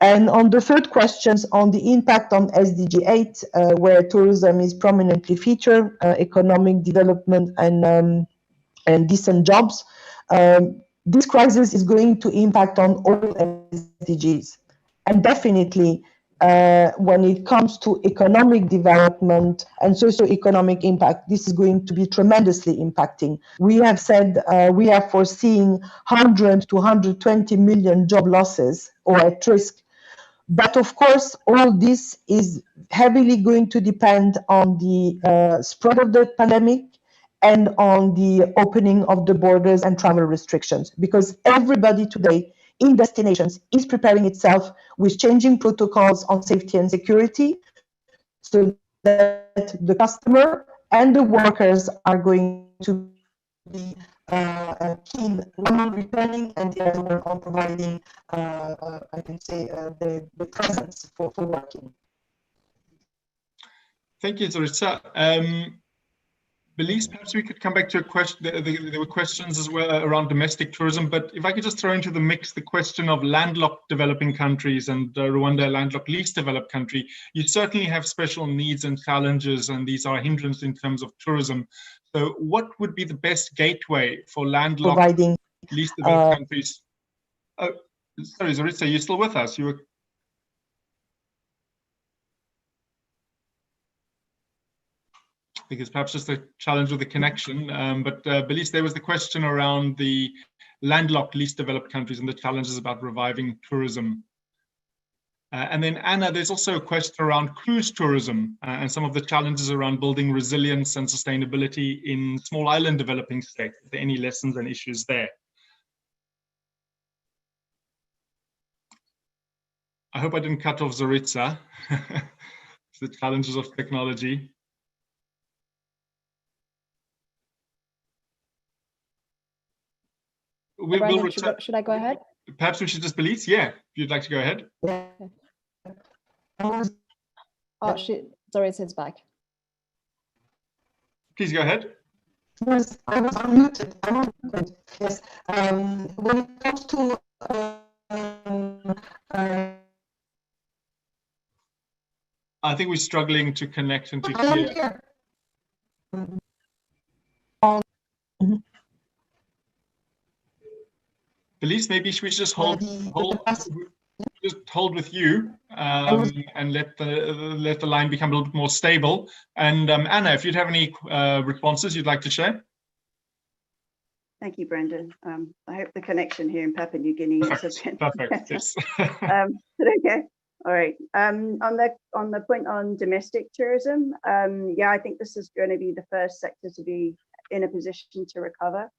And on the third questions on the impact on SDG 8, where tourism is prominently featured, economic development and decent jobs, this crisis is going to impact on all SDGs. And definitely, when it comes to economic development and socio-economic impact, this is going to be tremendously impacting. We have said we are foreseeing 100 to 120 million job losses or at risk. But of course, all this is heavily going to depend on the spread of the pandemic and on the opening of the borders and travel restrictions, because everybody today in destinations is preparing itself with changing protocols on safety and security, so that the customer and the workers are going to be keen, one on returning and the other one on providing, I can say, the presence for working. Thank you, Zoritsa. Belise, perhaps we could come back to a question. There were questions as well around domestic tourism, but if I could just throw into the mix the question of landlocked developing countries and Rwanda, a landlocked least developed country. You certainly have special needs and challenges, and these are a hindrance in terms of tourism. So what would be the best gateway for landlocked Providing, least developed countries? Oh, sorry, Zoritsa, are you still with us? You were... I think it's perhaps just a challenge with the connection, but Belise, there was the question around the landlocked, least developed countries and the challenges about reviving tourism. And then Anna, there's also a question around cruise tourism and some of the challenges around building resilience and sustainability in small island developing states. Are there any lessons and issues there? I hope I didn't cut off Zoritsa. The challenges of technology. Brandon, should I go ahead? Perhaps we should just Belise. Yeah, if you'd like to go ahead. Oh, sorry, it's back. Please go ahead. Yes, I was unmuted. Yes, when it comes to I think we're struggling to connect and to hear. Belise, maybe we should just hold with you and let the line become a little bit more stable. And Anna, if you'd have any responses you'd like to share. Thank you, Brendan. I hope the connection here in Papua New Guinea is a bit perfect. Yes. Okay. All right. On the point on domestic tourism, yeah, I think this is going to be the first sector to be in a position to recover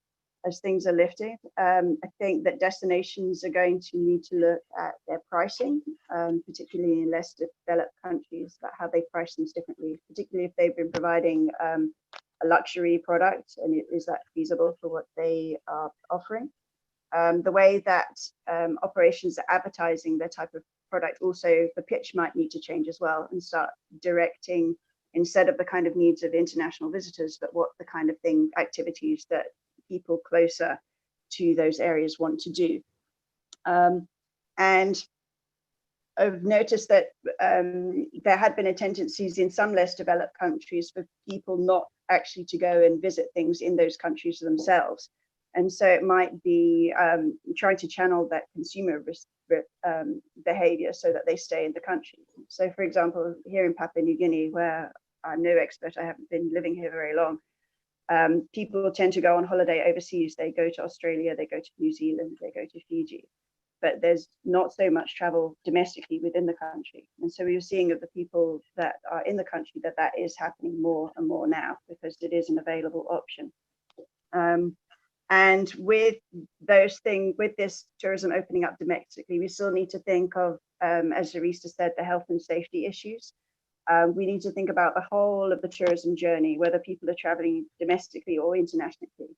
as things are lifting. I think that destinations are going to need to look at their pricing, particularly in less developed countries, about how they price things differently, particularly if they've been providing a luxury product, and is that feasible for what they are offering? The way that operations are advertising their type of product, also the pitch might need to change as well and start directing, instead of the kind of needs of international visitors, but what the kind of activities that people closer to those areas want to do. And I've noticed that there had been a tendencies in some less developed countries for people not actually to go and visit things in those countries themselves. And so it might be trying to channel that consumer behavior so that they stay in the country. So for example, here in Papua New Guinea, where I'm no expert, I haven't been living here very long, people tend to go on holiday overseas. They go to Australia, they go to New Zealand, they go to Fiji, but there's not so much travel domestically within the country. And so we're seeing of the people that are in the country that is happening more and more now, because it is an available option. And with those things, with this tourism opening up domestically, we still need to think of, as Zoritsa said, the health and safety issues. We need to think about the whole of the tourism journey, whether people are traveling domestically or internationally.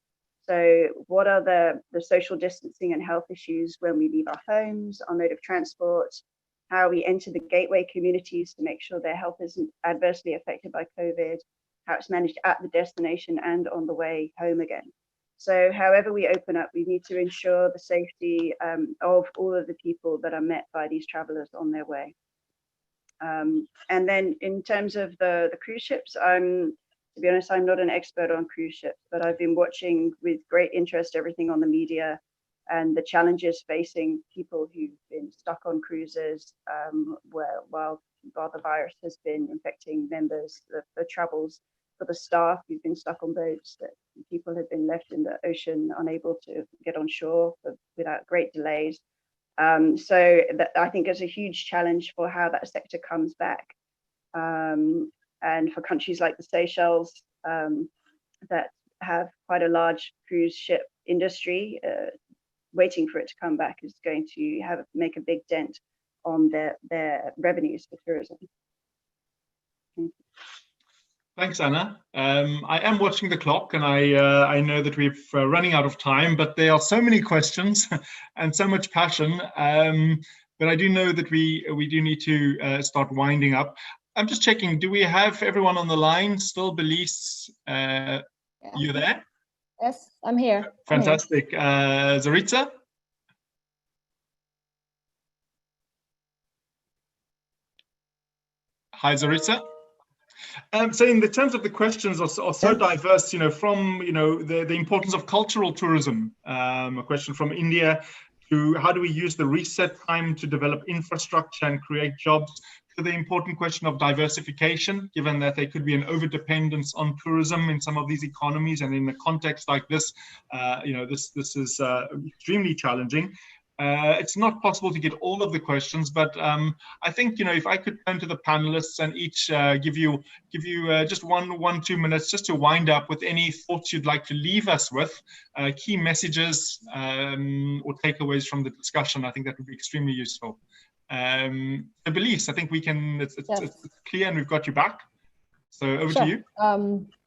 So what are the social distancing and health issues when we leave our homes, our mode of transport, how we enter the gateway communities to make sure their health isn't adversely affected by COVID, how it's managed at the destination and on the way home again. So however we open up, we need to ensure the safety of all of the people that are met by these travelers on their way. And then in terms of the cruise ships, to be honest, I'm not an expert on cruise ships, but I've been watching with great interest everything on the media and the challenges facing people who've been stuck on cruises while the virus has been infecting members, the troubles for the staff who've been stuck on boats, that people have been left in the ocean unable to get on shore without great delays. So I think it's a huge challenge for how that sector comes back. And for countries like the Seychelles that have quite a large cruise ship industry, waiting for it to come back is going to make a big dent on their revenues for tourism. Thanks, Anna. I am watching the clock, and I know that we're running out of time, but there are so many questions and so much passion. But I do know that we do need to start winding up. I'm just checking, do we have everyone on the line still? Belise, Yeah. you there? Yes, I'm here. Fantastic. Zoritsa? Hi, Zoritsa. So in the terms of the questions are so diverse, from, the importance of cultural tourism, a question from India, to how do we use the reset time to develop infrastructure and create jobs, to the important question of diversification, given that there could be an overdependence on tourism in some of these economies. And in a context like this, this is extremely challenging. It's not possible to get all of the questions, but I think, if I could turn to the panelists and each give you just 2 minutes just to wind up with any thoughts you'd like to leave us with, key messages or takeaways from the discussion. I think that would be extremely useful. Belise, I think we can, it's clear and we've got you back. So over to you.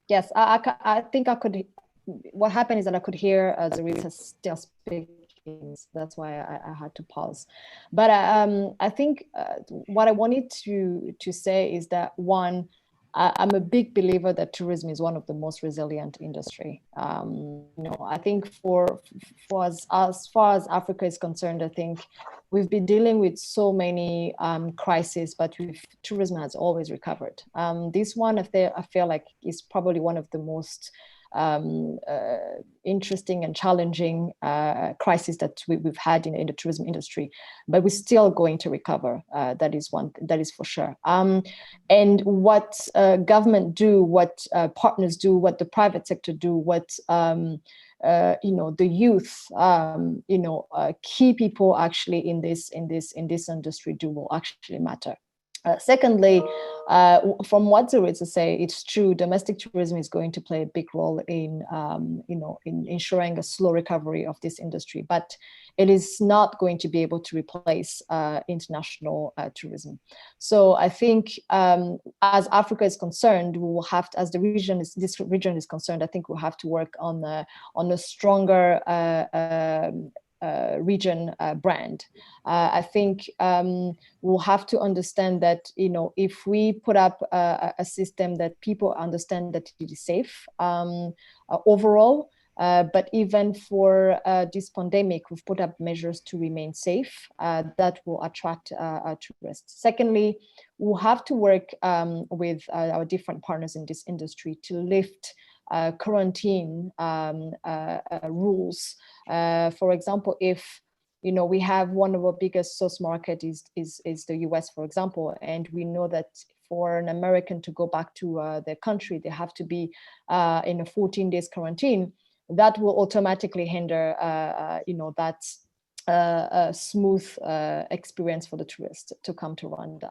Yes, I think I could, what happened is that I could hear Zoritsa still speaking. That's why I had to pause. But I think what I wanted to say is that, one, I'm a big believer that tourism is one of the most resilient industry. I think for as far as Africa is concerned, I think we've been dealing with so many crises, but tourism has always recovered. This one, I feel like, is probably one of the most interesting and challenging crisis that we've had in the tourism industry, but we're still going to recover. That is for sure. And what government do, what partners do, what the private sector do, what the youth, key people actually in this industry do will actually matter. Secondly, from what Zoritsa say, it's true. Domestic tourism is going to play a big role in ensuring a slow recovery of this industry, but it is not going to be able to replace international tourism. So I think, as Africa is concerned, we will have to, as this region is concerned, I think we'll have to work on a stronger region brand. I think we'll have to understand that, if we put up a system that people understand that it is safe overall, but even for this pandemic, we've put up measures to remain safe, that will attract tourists. Secondly, we'll have to work with our different partners in this industry to lift quarantine rules. For example, if we have one of our biggest source market is the US, for example, and we know that for an American to go back to their country, they have to be in a 14 days quarantine. That will automatically hinder that smooth experience for the tourist to come to Rwanda.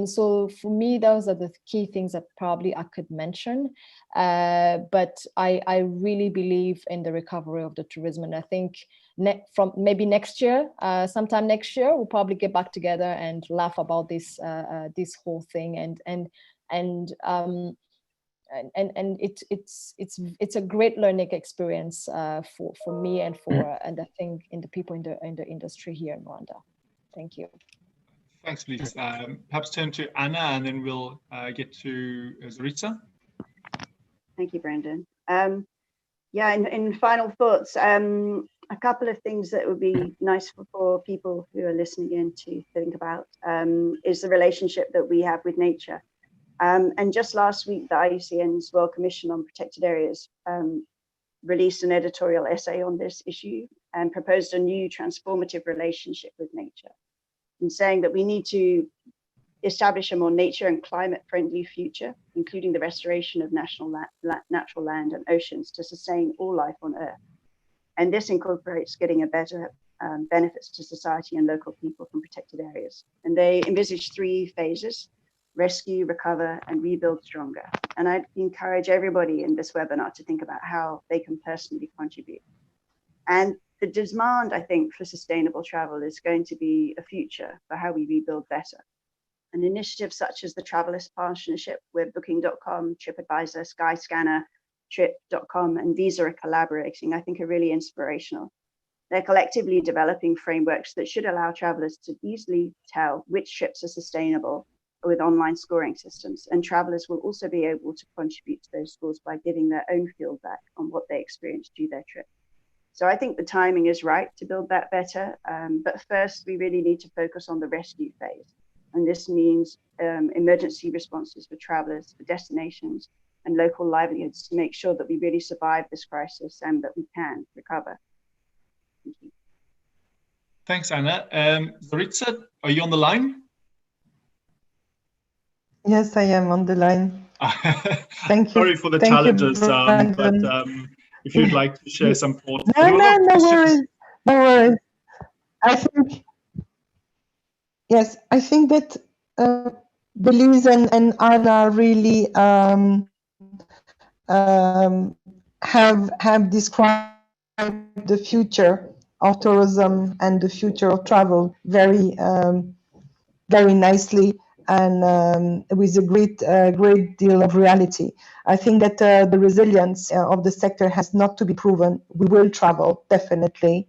So for me, those are the key things that probably I could mention. But I really believe in the recovery of the tourism, and I think from maybe next year, sometime next year, we'll probably get back together and laugh about this whole thing and it's a great learning experience for me and I think in the people in the industry here in Rwanda. Thank you. Thanks, Belise. Perhaps turn to Anna, and then we'll get to Zoritsa. Thank you, Brendan. Yeah, in final thoughts, a couple of things that would be nice for people who are listening in to think about is the relationship that we have with nature. And just last week, the IUCN's World Commission on Protected Areas released an editorial essay on this issue and proposed a new transformative relationship with nature, in saying that we need to establish a more nature and climate-friendly future, including the restoration of natural land and oceans to sustain all life on Earth. And this incorporates getting a better benefits to society and local people from protected areas. And they envisage 3 phases: rescue, recover, and rebuild stronger. And I'd encourage everybody in this webinar to think about how they can personally contribute. And the demand, I think, for sustainable travel is going to be a future for how we rebuild better. And initiatives such as the Travelers Partnership with Booking.com, TripAdvisor, Skyscanner, Trip.com, and Visa are collaborating, I think, are really inspirational. They're collectively developing frameworks that should allow travelers to easily tell which trips are sustainable with online scoring systems. And travelers will also be able to contribute to those scores by giving their own feedback on what they experienced through their trip. So I think the timing is right to build that better. But first, we really need to focus on the rescue phase. And this means emergency responses for travelers, for destinations, and local livelihoods to make sure that we really survive this crisis and that we can recover. Thank you. Thanks, Anna. Zoritsa, are you on the line? Yes, I am on the line. Thank you. Sorry for the Thank challenges, you, but if you'd like to share some thoughts. No worries. No worries. I think, yes, I think that Belise and Anna really have described the future of tourism and the future of travel very nicely, and with a great deal of reality. I think that the resilience of the sector has not to be proven. We will travel, definitely.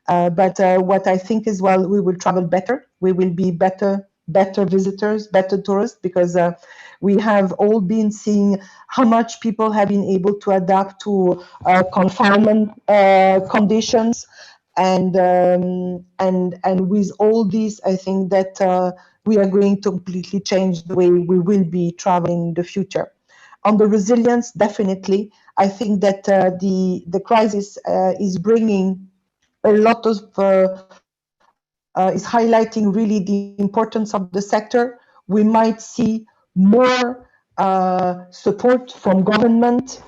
But what I think as well, we will travel better. We will be better visitors, better tourists, because we have all been seeing how much people have been able to adapt to confinement conditions. And with all this, I think that we are going to completely change the way we will be traveling in the future. On the resilience, definitely, I think that the crisis is bringing a lot of, is highlighting really the importance of the sector. We might see more support from government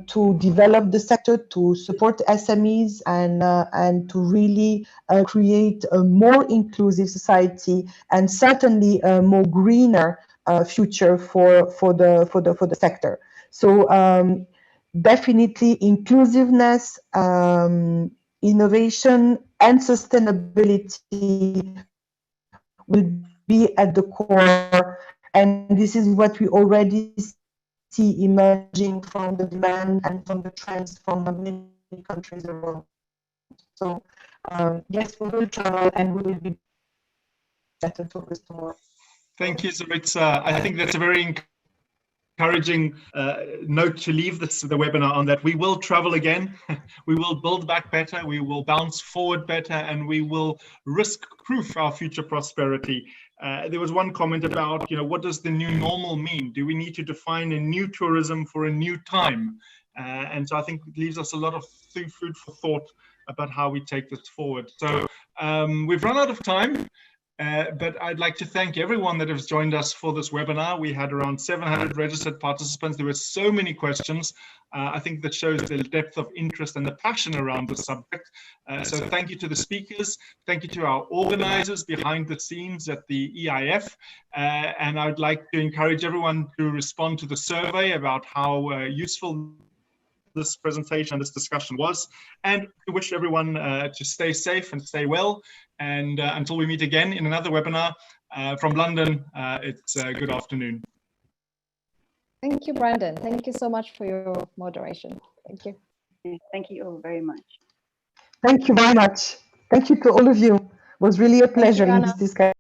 to develop the sector, to support SMEs, and to really create a more inclusive society, and certainly a more greener future for the sector. So definitely inclusiveness, innovation, and sustainability will be at the core, and this is what we already see emerging from the demand and from the trends from many countries around. So yes, we will travel and we will be better tourists tomorrow. Thank you, Zoritsa. I think that's a very encouraging note to leave the webinar on, that we will travel again, we will build back better, we will bounce forward better, and we will risk-proof our future prosperity. There was one comment about, what does the new normal mean? Do we need to define a new tourism for a new time? And so I think it leaves us a lot of food for thought about how we take this forward. So we've run out of time. But I'd like to thank everyone that has joined us for this webinar. We had around 700 registered participants. There were so many questions. I think that shows the depth of interest and the passion around the subject. So thank you to the speakers. Thank you to our organizers behind the scenes at the EIF. And I'd like to encourage everyone to respond to the survey about how useful this presentation and this discussion was, and we wish everyone to stay safe and stay well. And until we meet again in another webinar from London, it's good afternoon. Thank you, Brandon. Thank you so much for your moderation. Thank you. Thank you all very much. Thank you very much. Thank you to all of you. It was really a pleasure in Anna. this discussion.